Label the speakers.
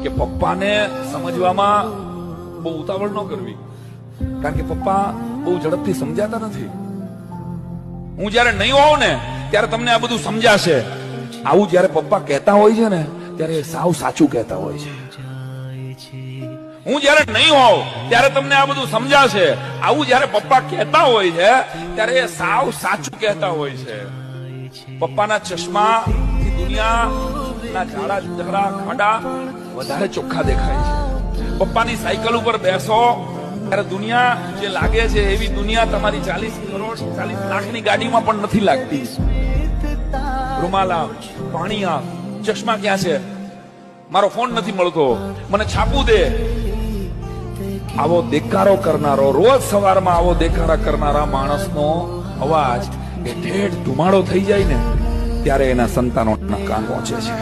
Speaker 1: કે પપ્પાને સમજવામાં બહુ ઉતાવળ ન કરવી, કારણ કે પપ્પા બહુ ઝડપથી સમજાતા નથી. હું જયારે નહીં હોઉં ને ત્યારે તમને આ બધું સમજાશે. આવું જયારે પપ્પા કહેતા હોય છે ને ત્યારે સાવ સાચું કહેતા હોય છે. હું જયારે નહીં હોઉં ત્યારે તમને આ બધું સમજાશે. આવું જયારે પપ્પા કહેતા હોય છે ત્યારે એ સાવ સાચું કહેતા હોય છે. પપ્પાના ચશ્મા થી દુનિયાના ઝાડા ઝઘડા ખાડા વધારે ચોખ્ખા દેખાય છે. પપ્પાની સાયકલ ઉપર બેસો ત્યારે દુનિયા જે લાગે છે એવી દુનિયા તમારી 40 કરોડ 40 લાખની ગાડીમાં પણ નથી લાગતી. રૂમાલ આપ, પાણી આપ, ચશ્મા ક્યાં છે, મારો ફોન નથી મળતો, મને છાપું દે. આવો દેકારો કરનારો, રોજ સવારમાં આવો દેકારા કરનારા માણસનો અવાજ એ ઠેઠ ધુમાડો થઈ જાય ને ત્યારે એના સંતાનોના કાન પહોંચે છે.